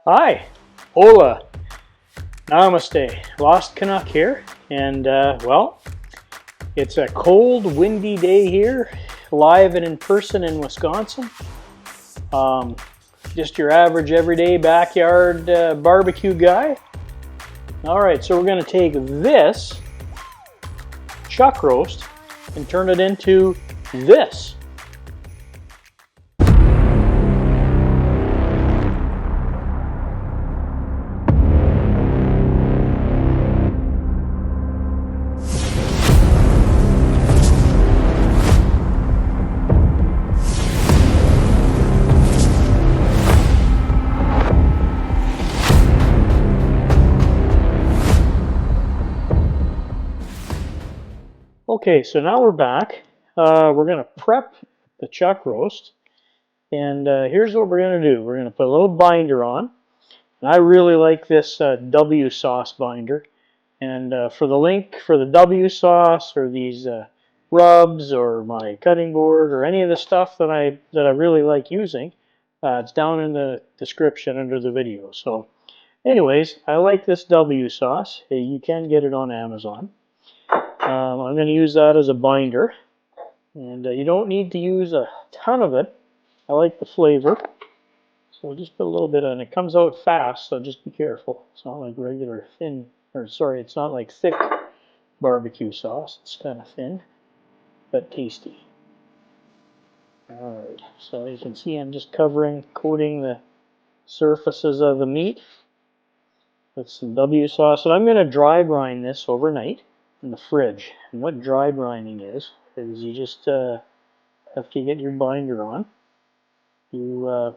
Hi, hola, namaste, Lost Canuck here, and well, it's a cold, windy day here, live and in person in Wisconsin. Just your average, everyday backyard barbecue guy. All right, so we're going to take this chuck roast and turn it into this. Okay, so now we're back. We're going to prep the chuck roast, and here's what we're going to do. We're going to put a little binder on, and I really like this W sauce binder. And for the link for the W sauce or these rubs or my cutting board or any of the stuff that I really like using, it's down in the description under the video. So, anyways, I like this W sauce. You can get it on Amazon. I'm going to use that as a binder, and you don't need to use a ton of it. I like the flavor, so we'll just put a little bit on. It comes out fast, so just be careful. It's not like regular thin, or sorry, it's not like thick barbecue sauce. It's kind of thin, but tasty. Alright, so you can see I'm just coating the surfaces of the meat with some W sauce, and I'm going to dry brine this overnight in the fridge. And what dry brining is you just after you get your binder on, you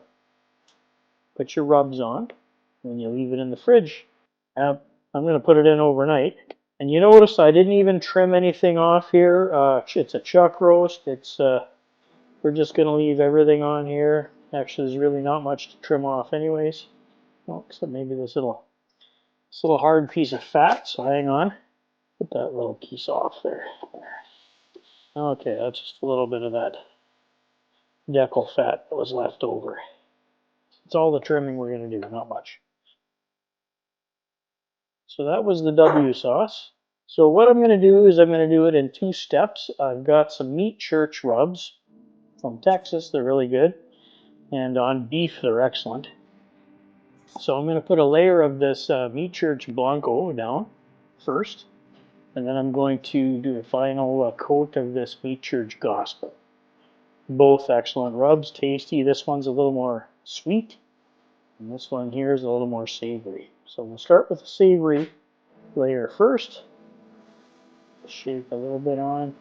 put your rubs on, and you leave it in the fridge. I'm going to put it in overnight. And you notice I didn't even trim anything off here. It's a chuck roast. We're just going to leave everything on here. Actually, there's really not much to trim off anyways. Well, except maybe this little hard piece of fat. So hang on. Put that little piece off there. Okay, that's just a little bit of that decal fat that was left over. It's all the trimming we're going to do, not much. So that was the W sauce. So what I'm going to do is I'm going to do it in 2 steps. I've got some meat church rubs from Texas. They're really good. And on beef, they're excellent. So I'm going to put a layer of this meat church Blanco down first. And then I'm going to do a final coat of this meat church gospel. Both excellent rubs, tasty. This one's a little more sweet. And this one here is a little more savory. So we'll start with the savory layer first. Shake a little bit on.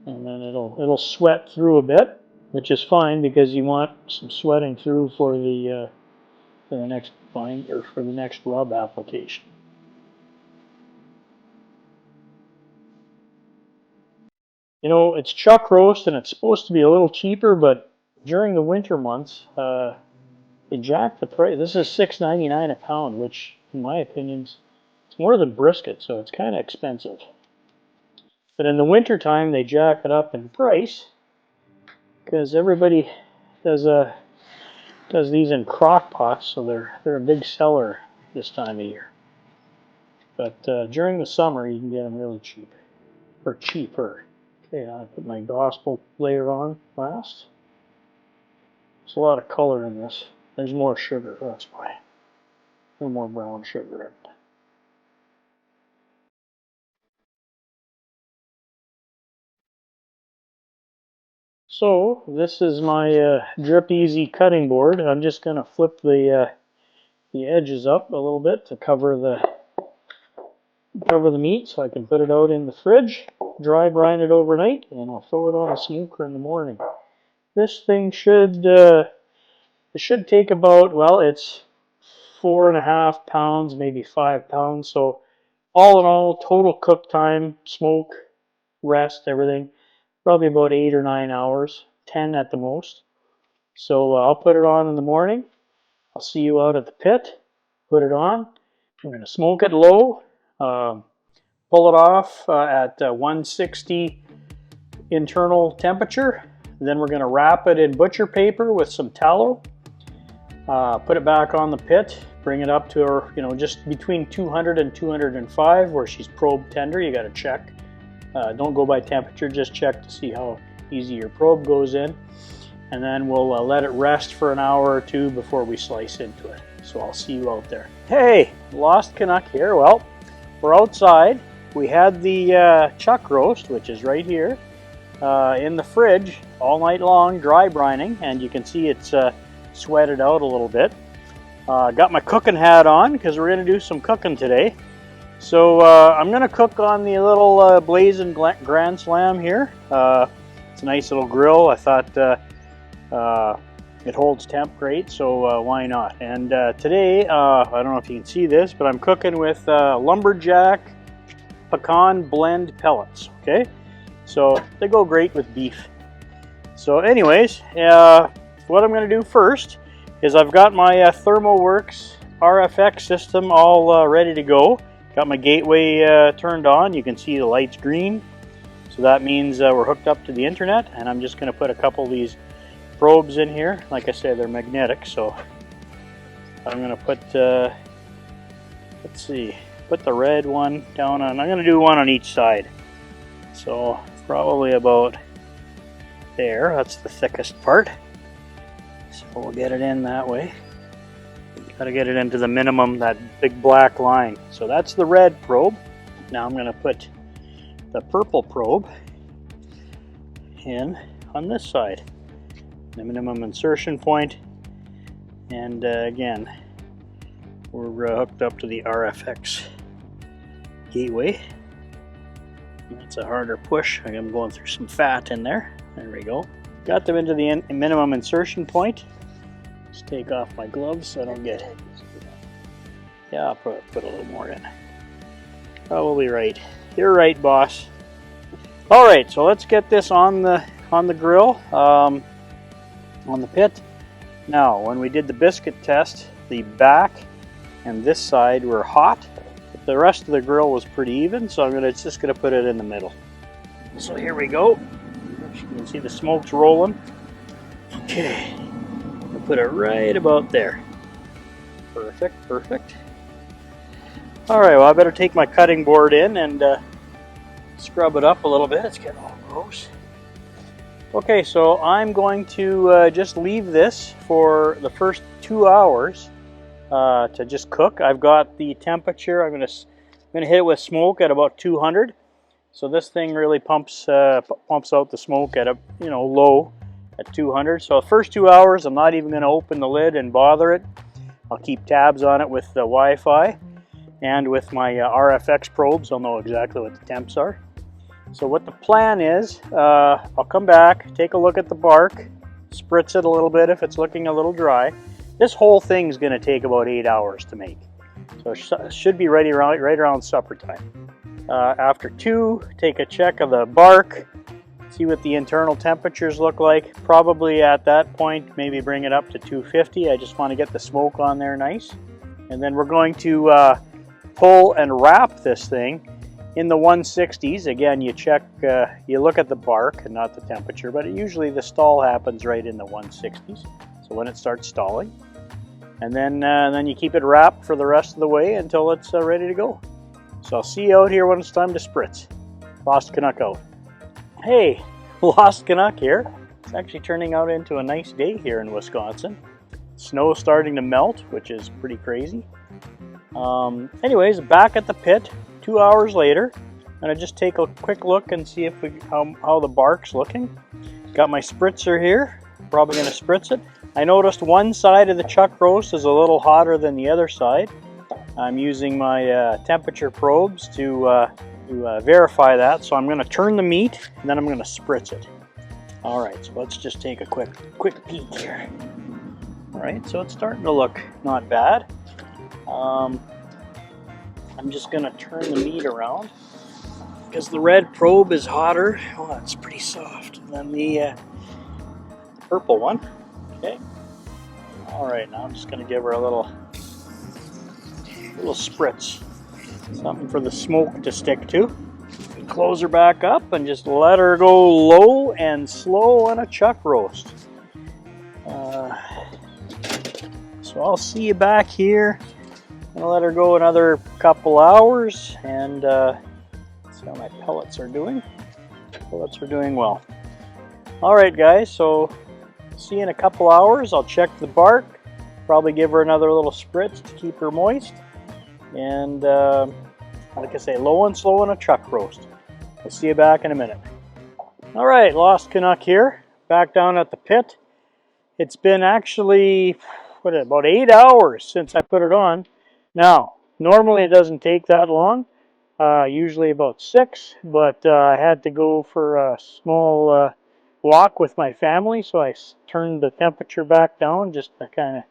And then it'll sweat through a bit, which is fine because you want some sweating through for the next bind or for the next rub application. You know, it's chuck roast and it's supposed to be a little cheaper, but during the winter months, they jack the price. This is $6.99 a pound, which, in my opinion, it's more than brisket, so it's kind of expensive. But in the winter time, they jack it up in price because everybody does these in crock pots, so they're a big seller this time of year. But during the summer, you can get them really cheap, or cheaper. Okay, I put my gospel layer on last. There's a lot of color in this. There's more sugar, that's why. A little more brown sugar in it. So this is my Drip Easy cutting board. I'm just going to flip the edges up a little bit to cover the meat so I can put it out in the fridge, dry brine it overnight, and I'll throw it on a smoker in the morning. This thing should take about, well, it's 4.5 pounds, maybe 5 pounds. So all in all, total cook time, smoke, rest, everything, probably about 8 or 9 hours, 10 at the most. So I'll put it on in the morning. I'll see you out at the pit. Put it on. I'm going to smoke it low. Pull it off at 160 internal temperature. And then we're going to wrap it in butcher paper with some tallow. Put it back on the pit. Bring it up to her, you know, just between 200 and 205 where she's probe tender. You got to check. Don't go by temperature, just check to see how easy your probe goes in. And then we'll let it rest for an hour or two before we slice into it. So I'll see you out there. Hey, Lost Canuck here. Well, we're outside. We had the chuck roast, which is right here, in the fridge all night long, dry brining, and you can see it's sweated out a little bit. Got my cooking hat on because we're going to do some cooking today. So I'm going to cook on the little Blazn Grand Slam here. It's a nice little grill. I thought it holds temp great, so why not? And today, I don't know if you can see this, but I'm cooking with lumberjack pecan blend pellets. Okay, so they go great with beef. So anyways, what I'm going to do first is I've got my ThermoWorks RFX system all ready to go. Got my gateway turned on. You can see the light's green, so that means we're hooked up to the internet. And I'm just going to put a couple of these probes in here. Like I said, they're magnetic, so I'm going to put let's see, put the red one down on. I'm going to do one on each side, so probably about there. That's the thickest part, so we'll get it in that way. Got to get it into the minimum, that big black line. So that's the red probe. Now I'm going to put the purple probe in on this side, the minimum insertion point. And again, we're hooked up to the RFX gateway. That's a harder push. I'm going through some fat in there. There we go. Got them into the minimum insertion point. Just take off my gloves so I don't get it. Yeah, I'll put a little more in. Probably right. You're right, boss. All right, so let's get this on the grill, on the pit. Now, when we did the biscuit test, the back and this side were hot. But the rest of the grill was pretty even, so I'm just gonna put it in the middle. So here we go. You can see the smoke's rolling. Okay. Put it right about there. Perfect, perfect. Alright, well I better take my cutting board in and scrub it up a little bit. It's getting all gross. Okay, so I'm going to just leave this for the first 2 hours to just cook. I've got the temperature. I'm gonna hit it with smoke at about 200. So this thing really pumps out the smoke at a low at 200. So the first 2 hours, I'm not even going to open the lid and bother it. I'll keep tabs on it with the Wi-Fi and with my RFX probes. I'll know exactly what the temps are. So what the plan is, I'll come back, take a look at the bark, spritz it a little bit if it's looking a little dry. This whole thing is going to take about 8 hours to make. So it should be ready right around supper time. After 2, take a check of the bark, see what the internal temperatures look like. Probably at that point, maybe bring it up to 250. I just want to get the smoke on there nice. And then we're going to pull and wrap this thing in the 160s. Again, you check, you look at the bark and not the temperature, but usually the stall happens right in the 160s. So when it starts stalling. And then you keep it wrapped for the rest of the way until it's ready to go. So I'll see you out here when it's time to spritz. Lost Canuck out. Hey, Lost Canuck here. It's actually turning out into a nice day here in Wisconsin. Snow's starting to melt, which is pretty crazy. Anyways, back at the pit 2 hours later. I'm gonna just take a quick look and see if how the bark's looking. Got my spritzer here. Probably gonna spritz it. I noticed one side of the chuck roast is a little hotter than the other side. I'm using my temperature probes to verify that. So I'm going to turn the meat and then I'm going to spritz it. All right, so let's just take a quick peek here. All right, so it's starting to look not bad. I'm just going to turn the meat around because the red probe is hotter. Oh, that's pretty soft than the purple one. Okay. All right, now I'm just going to give her a little spritz, something for the smoke to stick to. close her back up and just let her go low and slow on a chuck roast. So I'll see you back here. I'll let her go another couple hours and see how my pellets are doing. Pellets are doing well. Alright guys, so see you in a couple hours. I'll check the bark, probably give her another little spritz to keep her moist. And like I say, low and slow on a chuck roast. We'll see you back in a minute. Alright, Lost Canuck here, back down at the pit. It's been actually, about 8 hours since I put it on. Now, normally it doesn't take that long, usually about 6, but I had to go for a small walk with my family, so I turned the temperature back down just to kind of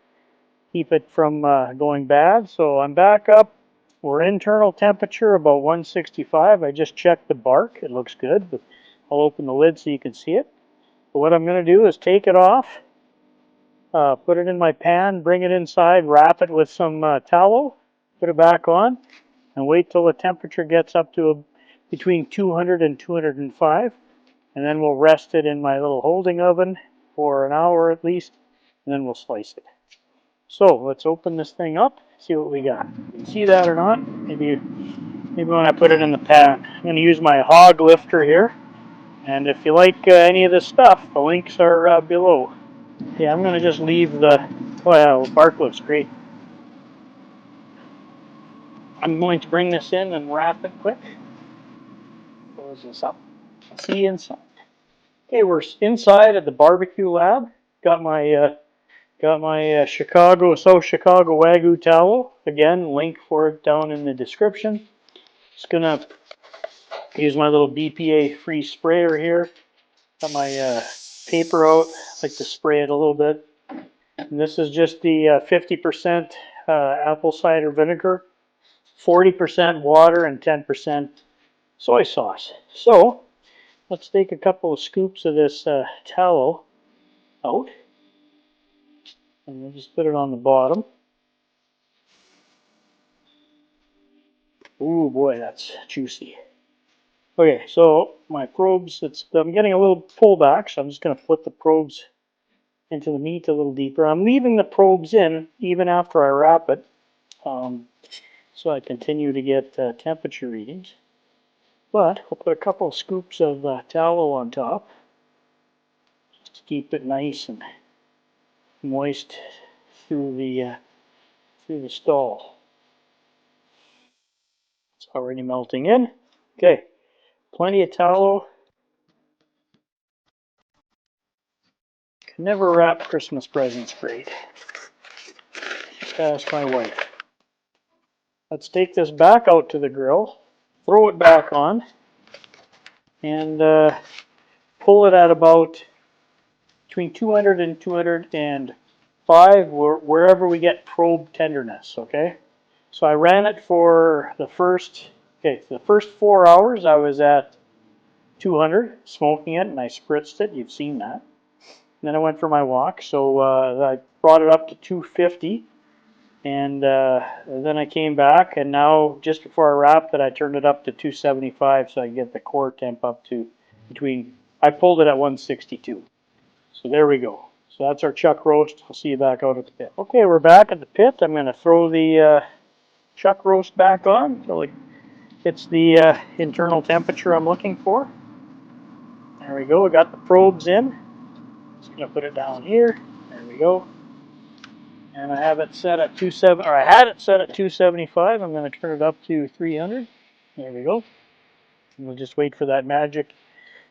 keep it from going bad. So I'm back up. We're internal temperature about 165. I just checked the bark. It looks good, but I'll open the lid so you can see it. But what I'm going to do is take it off, put it in my pan, bring it inside, wrap it with some tallow, put it back on, and wait till the temperature gets up to between 200 and 205. And then we'll rest it in my little holding oven for an hour at least, and then we'll slice it. So let's open this thing up, see what we got. You can see that or not? Maybe when I put it in the pan. I'm going to use my hog lifter here. And if you like any of this stuff, the links are below. Yeah, I'm going to just leave the, oh yeah, the bark looks great. I'm going to bring this in and wrap it quick. Close this up. See you inside. Okay, we're inside at the barbecue lab. Got my South Chicago Wagyu tallow. Again, link for it down in the description. Just gonna use my little BPA-free sprayer here. Got my paper out. I like to spray it a little bit. And this is just the 50% apple cider vinegar, 40% water, and 10% soy sauce. So let's take a couple of scoops of this tallow out. And we'll just put it on the bottom. Ooh boy, that's juicy. Okay, so my probes, I'm getting a little pullback, so I'm just going to put the probes into the meat a little deeper. I'm leaving the probes in even after I wrap it, so I continue to get temperature readings. But I'll put a couple of scoops of tallow on top, just to keep it nice and moist through the stall. It's already melting in. Okay, plenty of tallow. Can never wrap Christmas presents great. Just ask my wife. Let's take this back out to the grill, throw it back on, and pull it at about between 200 and 205, wherever we get probe tenderness, okay? So I ran it for the first 4 hours I was at 200, smoking it, and I spritzed it. You've seen that. And then I went for my walk, so I brought it up to 250, and then I came back, and now just before I wrapped it, I turned it up to 275 so I can get the core temp up to I pulled it at 162. So there we go. So that's our chuck roast. I'll see you back out at the pit. Okay, we're back at the pit. I'm going to throw the chuck roast back on so it's the internal temperature I'm looking for. There we go. We got the probes in. Just going to put it down here. There we go. And I have it set at 275. I'm going to turn it up to 300. There we go. And we'll just wait for that magic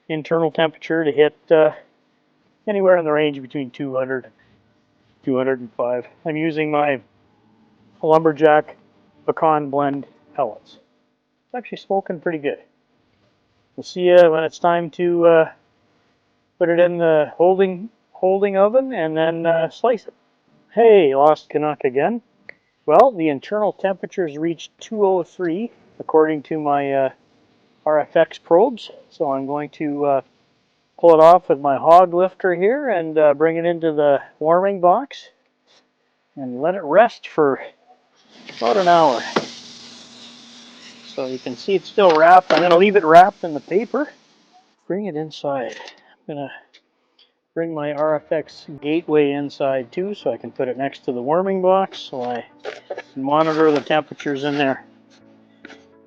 internal temperature to hit anywhere in the range between 200 and 205. I'm using my Lumberjack pecan blend pellets. It's actually smoking pretty good. We'll see you when it's time to put it in the holding oven and then slice it. Hey, Lost Canuck again. Well, the internal temperatures reached 203 according to my RFX probes. So I'm going to pull it off with my hog lifter here and bring it into the warming box and let it rest for about an hour. So you can see it's still wrapped. I'm going to leave it wrapped in the paper. Bring it inside. I'm going to bring my RFX gateway inside too, so I can put it next to the warming box so I can monitor the temperatures in there.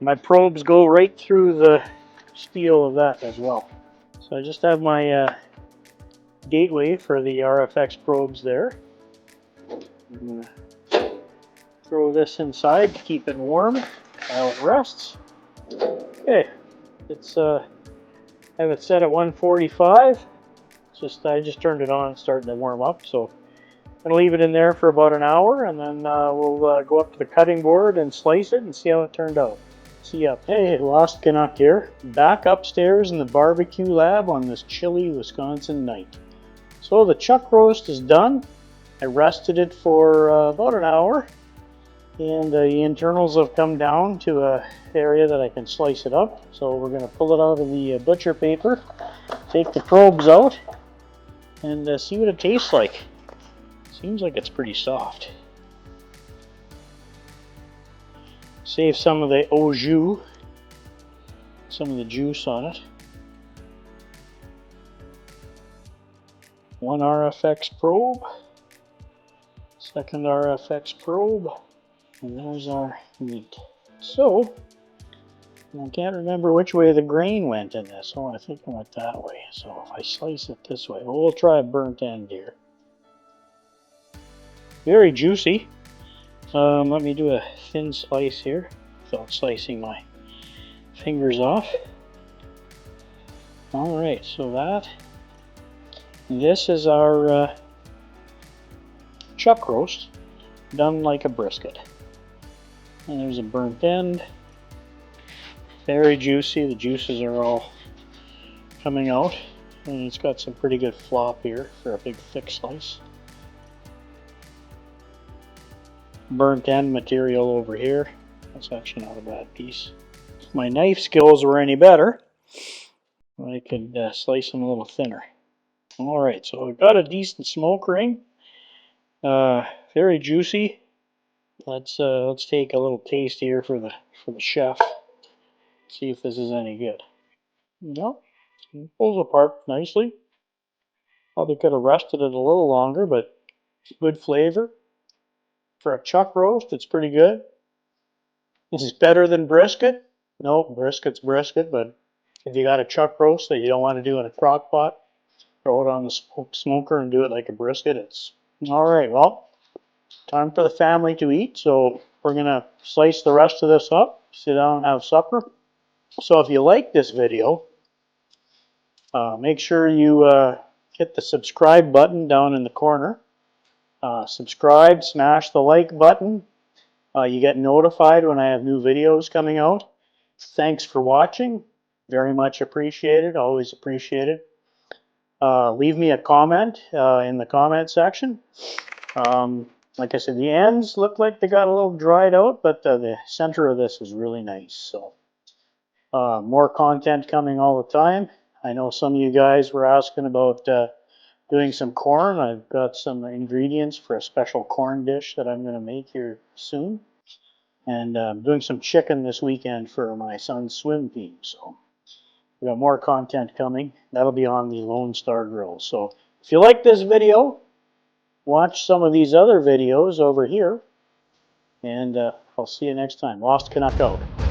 My probes go right through the steel of that as well. So I just have my gateway for the RFX probes there. I'm going to throw this inside to keep it warm while it rests. Okay, it's I have it set at 145. I just turned it on, it's starting to warm up, so I'm gonna leave it in there for about an hour, and then we'll go up to the cutting board and slice it and see how it turned out. See ya. Hey, Lost Canuck here, back upstairs in the barbecue lab on this chilly Wisconsin night. So the chuck roast is done. I rested it for about an hour, and the internals have come down to an area that I can slice it up. So we're going to pull it out of the butcher paper, take the probes out, and see what it tastes like. Seems like it's pretty soft. Save some of the au jus, some of the juice on it. One RFX probe, second RFX probe, and there's our meat. So, I can't remember which way the grain went in this. Oh, I think it went that way. So if I slice it this way, well, we'll try a burnt end here. Very juicy. Let me do a thin slice here without slicing my fingers off. Alright, so this is our chuck roast done like a brisket. And there's a burnt end. Very juicy, the juices are all coming out, and it's got some pretty good flop here for a big thick slice. Burnt end material over here. That's actually not a bad piece. If my knife skills were any better, I could slice them a little thinner. Alright, so I've got a decent smoke ring. Very juicy. Let's take a little taste here for the chef. See if this is any good. No, it pulls apart nicely. Probably could have rested it a little longer, but good flavor. For a chuck roast, it's pretty good. Is it better than brisket? No, brisket's brisket, but if you got a chuck roast that you don't want to do in a crock pot, throw it on the smoker and do it like a brisket. It's alright. Well, time for the family to eat, so we're going to slice the rest of this up, sit down and have supper. So if you like this video, make sure you hit the subscribe button down in the corner. Subscribe, smash the like button. You get notified when I have new videos coming out. Thanks for watching. Very much appreciated. Always appreciated. Leave me a comment in the comment section. Like I said, the ends look like they got a little dried out, but the center of this is really nice. So more content coming all the time. I know some of you guys were asking about doing some corn. I've got some ingredients for a special corn dish that I'm going to make here soon. And I'm doing some chicken this weekend for my son's swim team. So we got more content coming. That'll be on the Lone Star Grill. So if you like this video, watch some of these other videos over here. And I'll see you next time. Lost Canuck out.